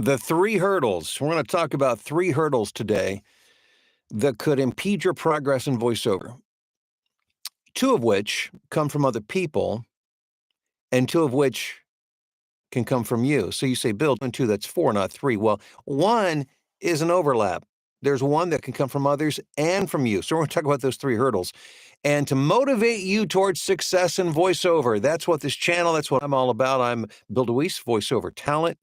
The three hurdles. We're going to talk about three hurdles today that could impede your progress in voiceover. Two of which come from other people, and two of which can come from you. So you say, Bill, and two, that's four, not three. Well, one is an overlap. There's one that can come from others and from you. So we're going to talk about those three hurdles. And to motivate you towards success in voiceover, that's what this channel, that's what I'm all about. I'm Bill DeWeese, voiceover talent.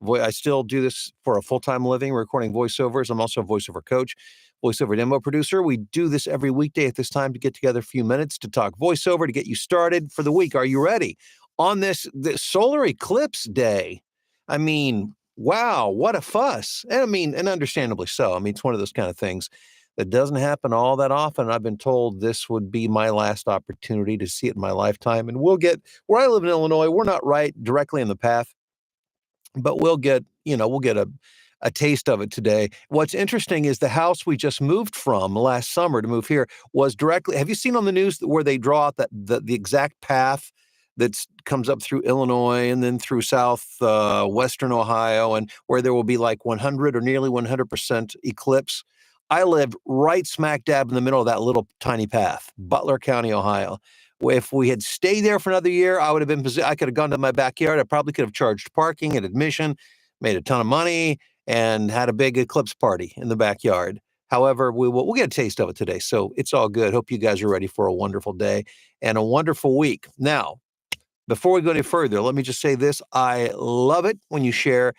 I still do this for a full-time living, recording voiceovers. I'm also a voiceover coach, voiceover demo producer. We do this every weekday at this time to get together a few minutes to talk voiceover, to get you started for the week. Are you ready? On this solar eclipse day, I mean, wow, what a fuss. And understandably so. I mean, it's one of those kind of things that doesn't happen all that often. I've been told this would be my last opportunity to see it in my lifetime. And we'll get, where I live in Illinois, we're not right directly in the path, but we'll get a taste of it today. What's interesting is the house we just moved from last summer to move here was directly, have you seen on the news where they draw out the exact path that comes up through Illinois and then through western Ohio, and where there will be like 100 or nearly 100% eclipse? I lived right smack dab in the middle of that little tiny path, Butler County, Ohio. If we had stayed there for another year, I could have gone to my backyard. I probably could have charged parking and admission, made a ton of money, and had a big eclipse party in the backyard. However, we'll get a taste of it today. So it's all good. Hope you guys are ready for a wonderful day and a wonderful week. Now, before we go any further, let me just say this. I love it when you share.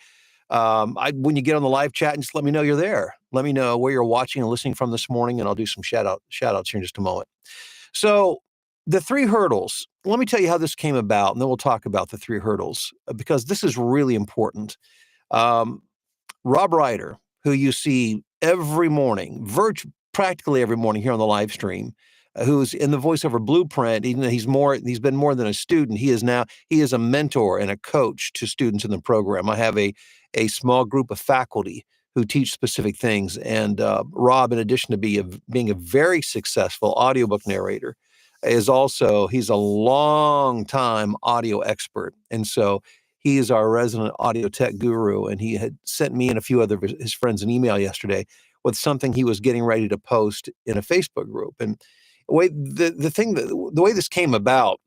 When you get on the live chat, and just let me know you're there. Let me know where you're watching and listening from this morning, and I'll do some shout outs here in just a moment. So the three hurdles, let me tell you how this came about, and then we'll talk about the three hurdles, because this is really important. Rob Ryder, who you see every morning, practically every morning here on the live stream, who's in the voiceover blueprint. He's been more than a student. He is a mentor and a coach to students in the program. I have a small group of faculty who teach specific things. And Rob, in addition to being a very successful audiobook narrator, he's a long time audio expert. And so he is our resident audio tech guru. And he had sent me and a few other of his friends an email yesterday with something he was getting ready to post in a Facebook group. And the way this came about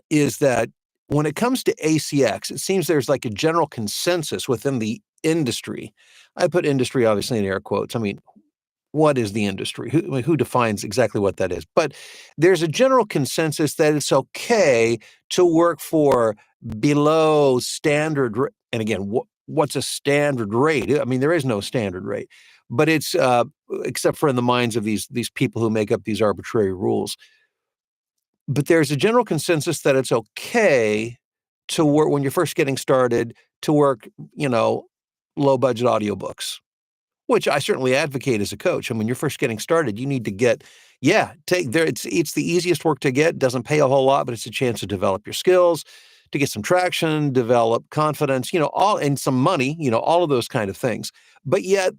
is that when it comes to ACX, it seems there's like a general consensus within the industry. I put industry obviously in air quotes. I mean, what is the industry? Who defines exactly what that is? But there's a general consensus that it's okay to work for below standard. And again, what's a standard rate? I mean, there is no standard rate, but it's except for in the minds of these people who make up these arbitrary rules. But there's a general consensus that it's okay to work when you're first getting started to work, low budget audiobooks, which I certainly advocate as a coach. And when you're first getting started, you need to it's the easiest work to get, doesn't pay a whole lot, but it's a chance to develop your skills, to get some traction, develop confidence, and some money, all of those kind of things. But yet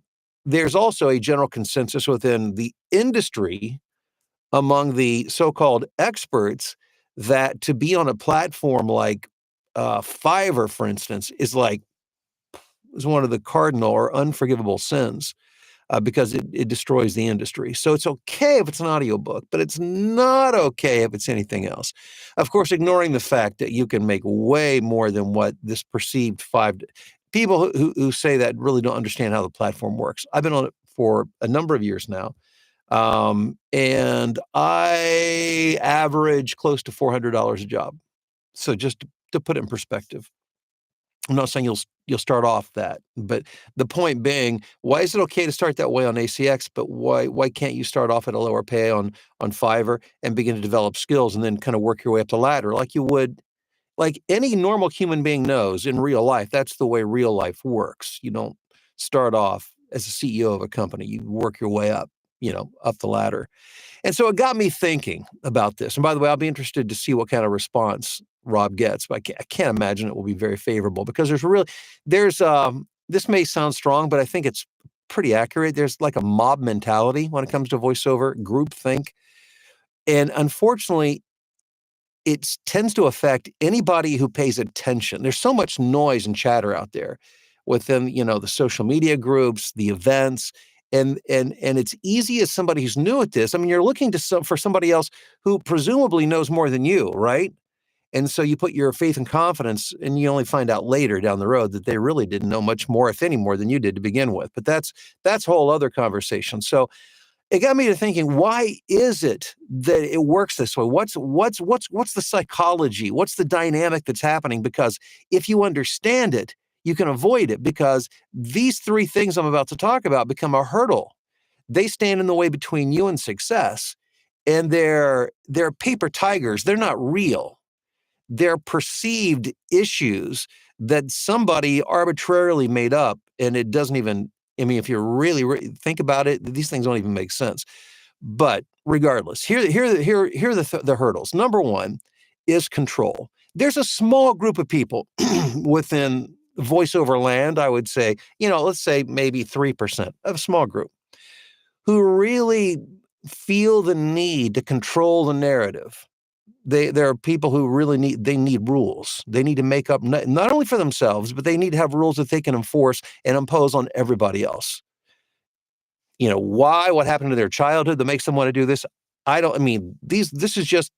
there's also a general consensus within the industry among the so-called experts that to be on a platform like Fiverr, for instance, is one of the cardinal or unforgivable sins because it destroys the industry. So it's okay if it's an audiobook, but it's not okay if it's anything else. Of course, ignoring the fact that you can make way more than what this perceived people who say that really don't understand how the platform works. I've been on it for a number of years now. And I average close to $400 a job. So just to put it in perspective, I'm not saying you'll start off that, but the point being, why is it okay to start that way on ACX, but why can't you start off at a lower pay on Fiverr and begin to develop skills and then kind of work your way up the ladder like you would, like any normal human being knows in real life? That's the way real life works. You don't start off as a CEO of a company. You work your way up, up the ladder. And so it got me thinking about this. And by the way, I'll be interested to see what kind of response Rob gets, but I can't imagine it will be very favorable because this may sound strong, but I think it's pretty accurate. There's like a mob mentality when it comes to voiceover, groupthink. And unfortunately, it tends to affect anybody who pays attention. There's so much noise and chatter out there. within, the social media groups, the events. And it's easy as somebody who's new at this. I mean, you're looking for somebody else who presumably knows more than you, right? And so you put your faith and confidence, and you only find out later down the road that they really didn't know much more, if any more, than you did to begin with. But that's a whole other conversation. So it got me to thinking, why is it that it works this way? What's the psychology? What's the dynamic that's happening? Because if you understand it, you can avoid it, because these three things I'm about to talk about become a hurdle. They stand in the way between you and success, and they're paper tigers. They're not real. They're perceived issues that somebody arbitrarily made up, and it doesn't even, I mean, if you really think about it, these things don't even make sense. But regardless, here are the hurdles. Number one is control. There's a small group of people within voiceover land, I would say, let's say maybe 3%, of a small group, who really feel the need to control the narrative. There are people who really need rules. They need to make up, not only for themselves, but they need to have rules that they can enforce and impose on everybody else. Why? What happened to their childhood that makes them want to do this? This is just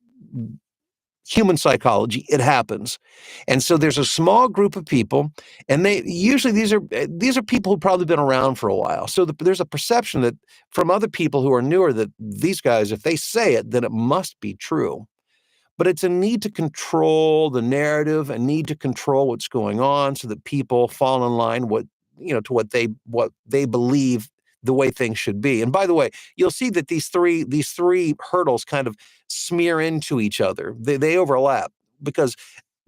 human psychology. It happens. And so there's a small group of people, and these are people who've probably been around for a while. So there's a perception that from other people who are newer, that these guys, if they say it, then it must be true. But it's a need to control the narrative, a need to control what's going on, so that people fall in line to what they believe the way things should be. And by the way, you'll see that these three hurdles kind of smear into each other. They overlap, because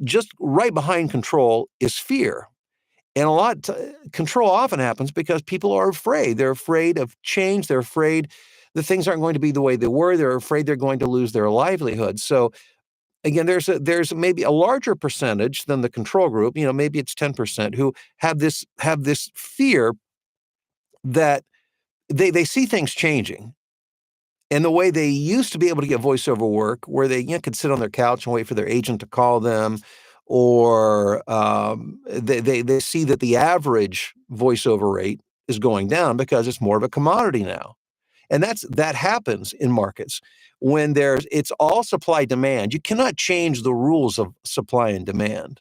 just right behind control is fear. And control often happens because people are afraid. They're afraid of change. They're afraid that things aren't going to be the way they were. They're afraid they're going to lose their livelihood. So again, there's maybe a larger percentage than the control group, maybe it's 10%, who have this fear that they see things changing. And the way they used to be able to get voiceover work, where they could sit on their couch and wait for their agent to call them, or they see that the average voiceover rate is going down because it's more of a commodity now. And that happens in markets when it's all supply demand. You cannot change the rules of supply and demand.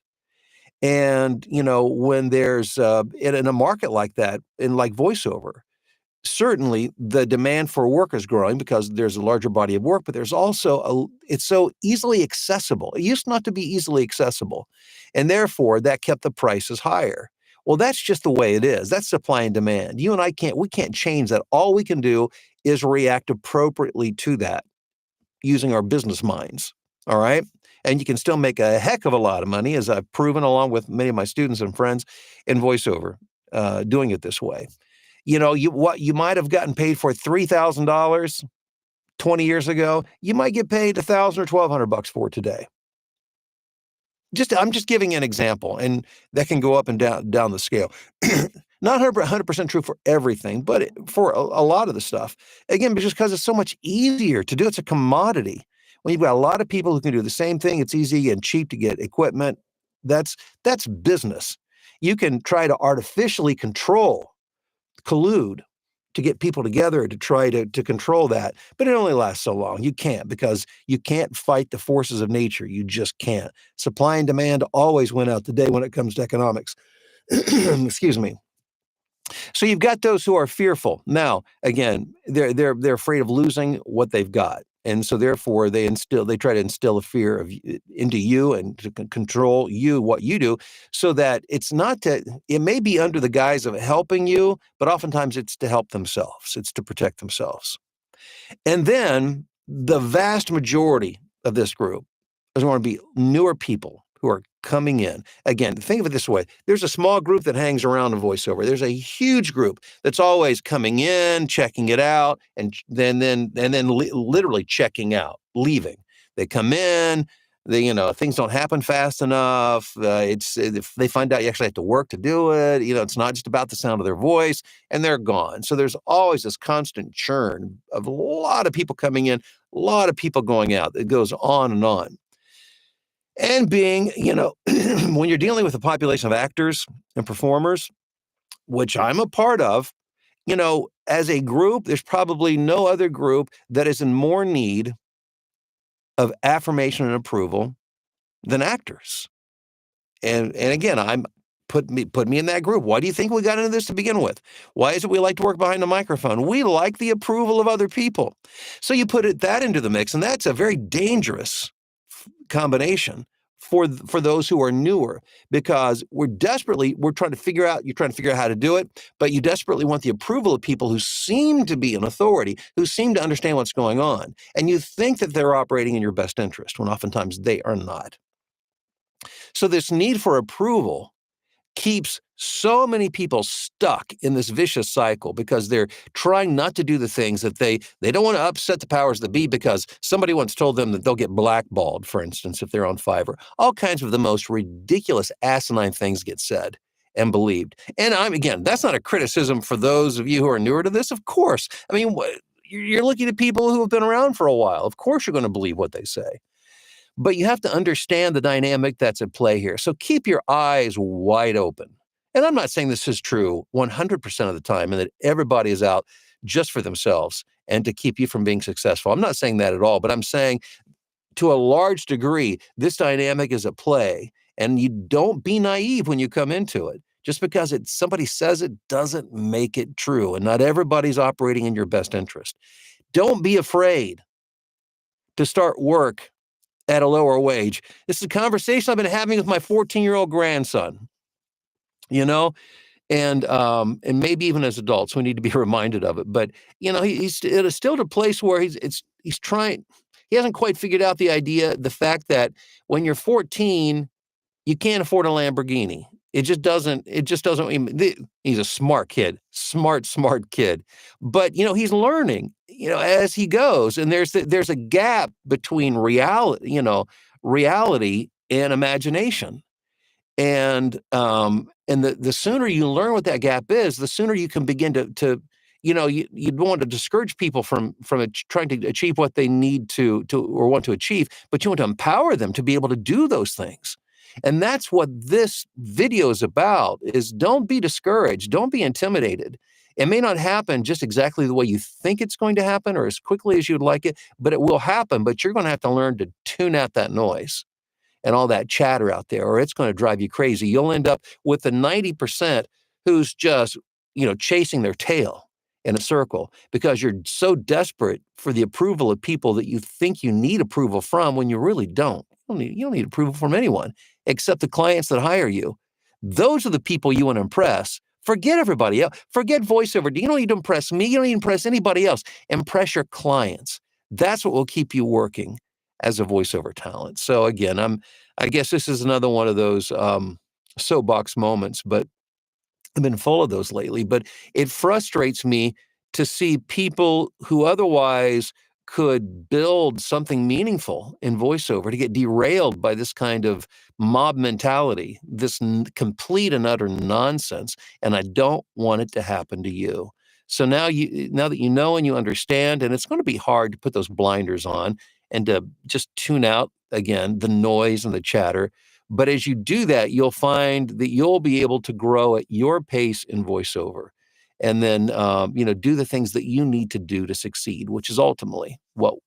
And, when there's in a market like that, in like voiceover, certainly the demand for work is growing because there's a larger body of work, but there's also it's so easily accessible. It used not to be easily accessible. And therefore that kept the prices higher. Well, that's just the way it is. That's supply and demand. You and I we can't change that. All we can do is react appropriately to that using our business minds. All right. And you can still make a heck of a lot of money, as I've proven along with many of my students and friends in voiceover, doing it this way. You might have gotten paid for $3,000 20 years ago, you might get paid $1,000 or $1,200 for it today. I'm just giving an example, and that can go up and down the scale. Not 100% true for everything, but for a lot of the stuff. Again, just because it's so much easier to do. It's a commodity. When you've got a lot of people who can do the same thing, it's easy and cheap to get equipment. That's business. You can try to artificially collude to get people together to try to control that. But it only lasts so long. You can't, because you can't fight the forces of nature. You just can't. Supply and demand always win out the day when it comes to economics. Excuse me. So you've got those who are fearful. Now, again, they're afraid of losing what they've got. And so therefore they try to instill a fear into you and to control you, what you do, so that it may be under the guise of helping you, but oftentimes it's to help themselves. It's to protect themselves. And then the vast majority of this group is going to be newer people who are coming in. Again, think of it this way. There's a small group that hangs around in voiceover. There's a huge group that's always coming in, checking it out, and then literally checking out, leaving. They come in, things don't happen fast enough. If they find out you actually have to work to do it, it's not just about the sound of their voice, and they're gone. So there's always this constant churn of a lot of people coming in, a lot of people going out. It goes on and on. And being, when you're dealing with a population of actors and performers, which I'm a part of, as a group, there's probably no other group that is in more need of affirmation and approval than actors. And again, put me in that group. Why do you think we got into this to begin with? Why is it we like to work behind the microphone? We like the approval of other people. So you put that into the mix, and that's a very dangerous combination for those who are newer, because we're trying to figure out how to do it, but you desperately want the approval of people who seem to be an authority, who seem to understand what's going on, and you think that they're operating in your best interest when oftentimes they are not. So this need for approval keeps so many people stuck in this vicious cycle because they're trying not to do the things that they don't want to upset the powers that be, because somebody once told them that they'll get blackballed, for instance, if they're on Fiverr. All kinds of the most ridiculous, asinine things get said and believed. And again, that's not a criticism for those of you who are newer to this. Of course. I mean, you're looking at people who have been around for a while. Of course you're going to believe what they say. But you have to understand the dynamic that's at play here. So keep your eyes wide open. And I'm not saying this is true 100% of the time and that everybody is out just for themselves and to keep you from being successful. I'm not saying that at all, but I'm saying to a large degree, this dynamic is at play, and you don't be naive when you come into it. Just because somebody says it doesn't make it true, and not everybody's operating in your best interest. Don't be afraid to start work at a lower wage. This is a conversation I've been having with my 14-year-old grandson, and maybe even as adults, we need to be reminded of it. But, he's still at a place where he's trying, he hasn't quite figured out the fact that when you're 14, you can't afford a Lamborghini. It just doesn't, he's a smart kid, smart kid. But, he's learning, as he goes. And there's a gap between reality and imagination. And the sooner you learn what that gap is, the sooner you can begin to you'd want to discourage people from trying to achieve what they need to or want to achieve, but you want to empower them to be able to do those things. And that's what this video is about, is don't be discouraged. Don't be intimidated. It may not happen just exactly the way you think it's going to happen or as quickly as you'd like it, but it will happen. But you're going to have to learn to tune out that noise and all that chatter out there, or it's going to drive you crazy. You'll end up with the 90% who's just, chasing their tail in a circle because you're so desperate for the approval of people that you think you need approval from when you really don't. You don't need approval from anyone except the clients that hire you. Those are the people you want to impress. Forget everybody else. Forget voiceover. You don't need to impress me. You don't need to impress anybody else. Impress your clients. That's what will keep you working as a voiceover talent. So again, I guess this is another one of those soapbox moments, but I've been full of those lately. But it frustrates me to see people who otherwise could build something meaningful in voiceover to get derailed by this kind of mob mentality, this complete and utter nonsense. And I don't want it to happen to you. So now that you know and you understand, and it's going to be hard to put those blinders on and to just tune out again the noise and the chatter. But as you do that, you'll find that you'll be able to grow at your pace in voiceover, and then do the things that you need to do to succeed, which is ultimately what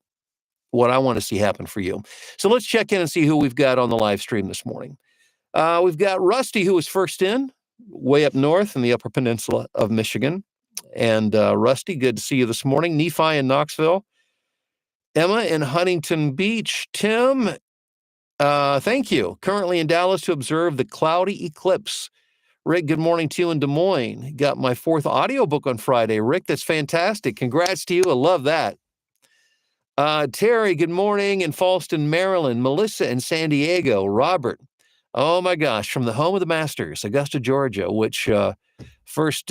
I want to see happen for you. So let's check in and see who we've got on the live stream this morning. We've got Rusty, who was first in, way up north in the Upper Peninsula of Michigan. And Rusty, good to see you this morning. Nephi in Knoxville. Emma in Huntington Beach. Tim, thank you. Currently in Dallas to observe the cloudy eclipse. Rick, good morning to you in Des Moines. Got my 4th audiobook on Friday. Rick, that's fantastic. Congrats to you. I love that. Terry, good morning in Falston, Maryland. Melissa in San Diego. Robert, oh my gosh, from the home of the Masters, Augusta, Georgia, which first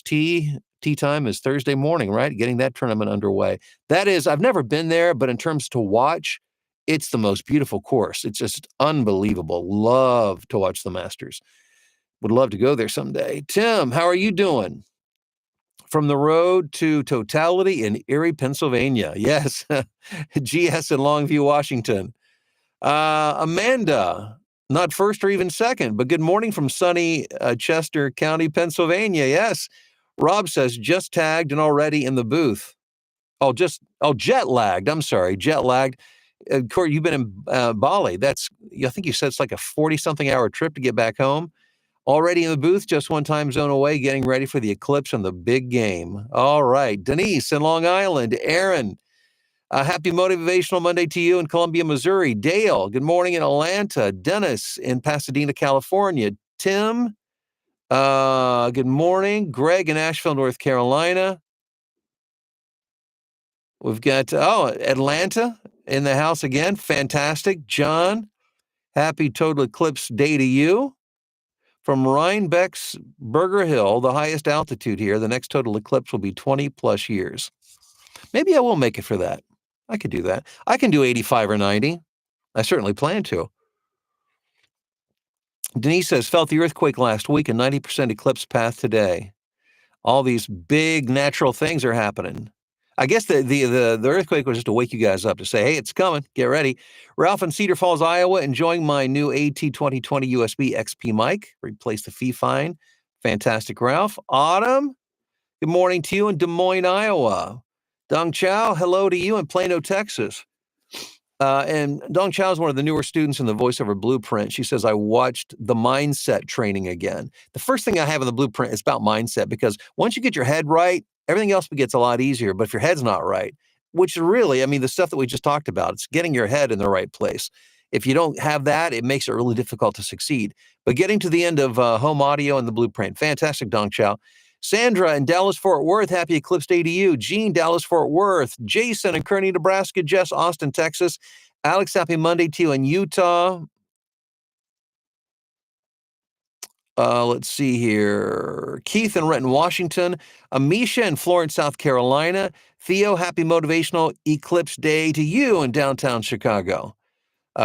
tee time is Thursday morning, right? Getting that tournament underway. That is, I've never been there, but in terms to watch, it's the most beautiful course. It's just unbelievable. Love to watch the Masters. Would love to go there someday. Tim, how are you doing? From the road to totality in Erie, Pennsylvania. Yes. GS in Longview, Washington. Amanda, Not first or even second, but good morning from sunny Chester County, Pennsylvania. Yes. Rob says, just tagged and already in the booth. Jet lagged. I'm sorry, jet lagged. Corey, you've been in Bali. I think you said it's like a 40-something hour trip to get back home. Already in the booth, just one time zone away, getting ready for the eclipse and the big game. All right. Denise in Long Island. Aaron, happy Motivational Monday to you in Columbia, Missouri. Dale, good morning in Atlanta. Dennis in Pasadena, California. Tim, good morning. Greg in Asheville, North Carolina. We've got, Atlanta in the house again. Fantastic. John, happy total eclipse day to you. From Rhinebeck's Burger Hill, the highest altitude here, the next total eclipse will be 20 plus years. Maybe I will make it for that. I could do that. I can do 85 or 90. I certainly plan to. Denise says, felt the earthquake last week and 90% eclipse path today. All these big natural things are happening. I guess the earthquake was just to wake you guys up to say, hey, it's coming. Get ready. Ralph in Cedar Falls, Iowa, enjoying my new AT2020 USB XP mic. Replace the fee fine. Fantastic, Ralph. Autumn, good morning to you in Des Moines, Iowa. Dong Chow, hello to you in Plano, Texas. And Dong Chow is one of the newer students in the voiceover blueprint. She says, I watched the mindset training again. The first thing I have in the blueprint is about mindset, because once you get your head right, everything else gets a lot easier. But if your head's not right, which really, the stuff that we just talked about, it's getting your head in the right place. If you don't have that, it makes it really difficult to succeed. But getting to the end of home audio and the blueprint, fantastic, Dong Chow. Sandra in Dallas-Fort Worth, happy Eclipse Day to you. Gene, Dallas-Fort Worth. Jason in Kearney, Nebraska. Jess, Austin, Texas. Alex, happy Monday to you in Utah. Let's see here. Keith in Renton, Washington. Amisha in Florence, South Carolina. Theo, happy Motivational Eclipse Day to you in downtown Chicago.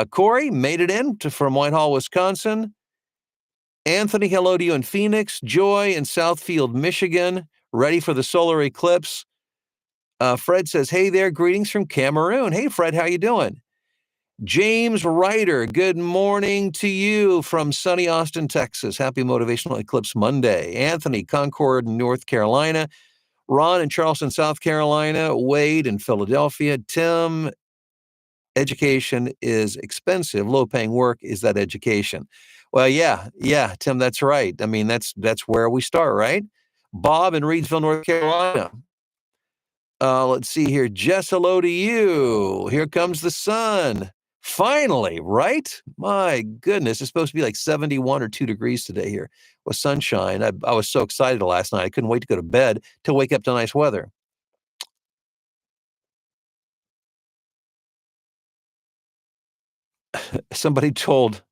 Corey, made it in from Whitehall, Wisconsin. Anthony, hello to you in Phoenix. Joy in Southfield, Michigan. Ready for the solar eclipse. Fred says, hey there, greetings from Cameroon. Hey, Fred, how you doing? James Ryder, good morning to you from sunny Austin, Texas. Happy Motivational Eclipse Monday. Anthony, Concord, North Carolina. Ron in Charleston, South Carolina. Wade in Philadelphia. Tim, education is expensive. Low-paying work is that education. Well, yeah, Tim, that's right. That's where we start, right? Bob in Reidsville, North Carolina. Let's see here. Jess, hello to you. Here comes the sun. Finally, right? My goodness, it's supposed to be like 71 or 2 degrees today here with sunshine. I was so excited last night. I couldn't wait to go to bed to wake up to nice weather. Somebody told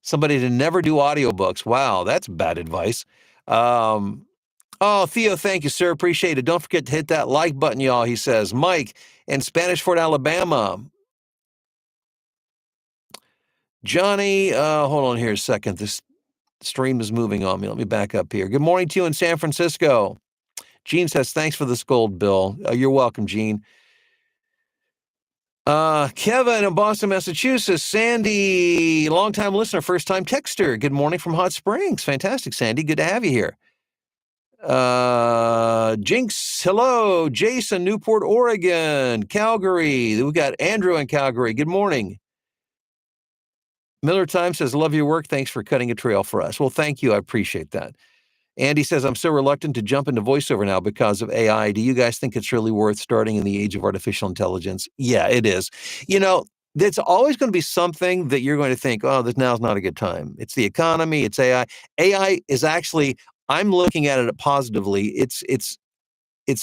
somebody to never do audiobooks. Wow, that's bad advice. Theo, thank you, sir. Appreciate it. Don't forget to hit that like button, y'all, he says. Mike in Spanish Fort, Alabama. Johnny, hold on here a second. This stream is moving on me. Let me back up here. Good morning to you in San Francisco. Gene says, thanks for this gold, Bill. You're welcome, Gene. Kevin in Boston, Massachusetts. Sandy, longtime listener, first-time texter. Good morning from Hot Springs. Fantastic, Sandy. Good to have you here. Jinx, hello. Jason, Newport, Oregon. Calgary. We got Andrew in Calgary. Good morning. Miller Time says, love your work. Thanks for cutting a trail for us. Well, thank you. I appreciate that. Andy says, I'm so reluctant to jump into voiceover now because of AI. Do you guys think it's really worth starting in the age of artificial intelligence? Yeah, it is. There's always going to be something that you're going to think, this now's not a good time. It's the economy, it's AI. AI is actually, I'm looking at it positively. It's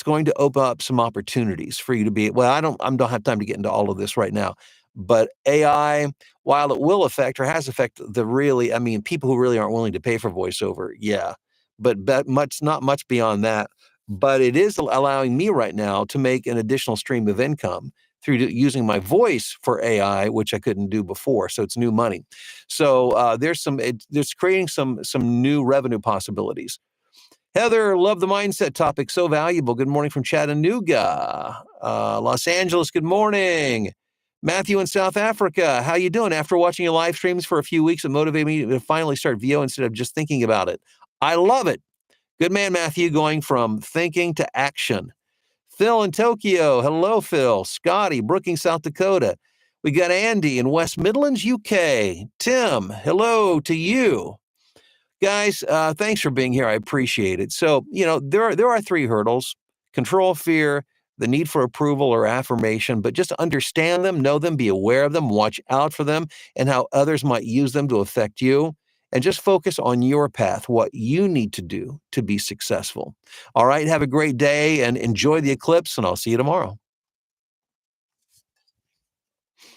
going to open up some opportunities for you to be, I don't have time to get into all of this right now, but AI, while it will affect or has affected people who really aren't willing to pay for voiceover, yeah, but not much beyond that. But it is allowing me right now to make an additional stream of income through using my voice for AI, which I couldn't do before. So it's new money. So there's creating some new revenue possibilities. Heather, love the mindset topic. So valuable. Good morning from Chattanooga. Los Angeles, good morning. Matthew in South Africa, how you doing? After watching your live streams for a few weeks, it motivated me to finally start VO instead of just thinking about it. I love it. Good man, Matthew, going from thinking to action. Phil in Tokyo. Hello, Phil. Scotty, Brookings, South Dakota. We got Andy in West Midlands, UK. Tim, hello to you. Guys, thanks for being here. I appreciate it. So, there are three hurdles: control fear, the need for approval or affirmation, but just understand them, know them, be aware of them, watch out for them, and how others might use them to affect you. And just focus on your path, what you need to do to be successful. All right, have a great day and enjoy the eclipse, and I'll see you tomorrow.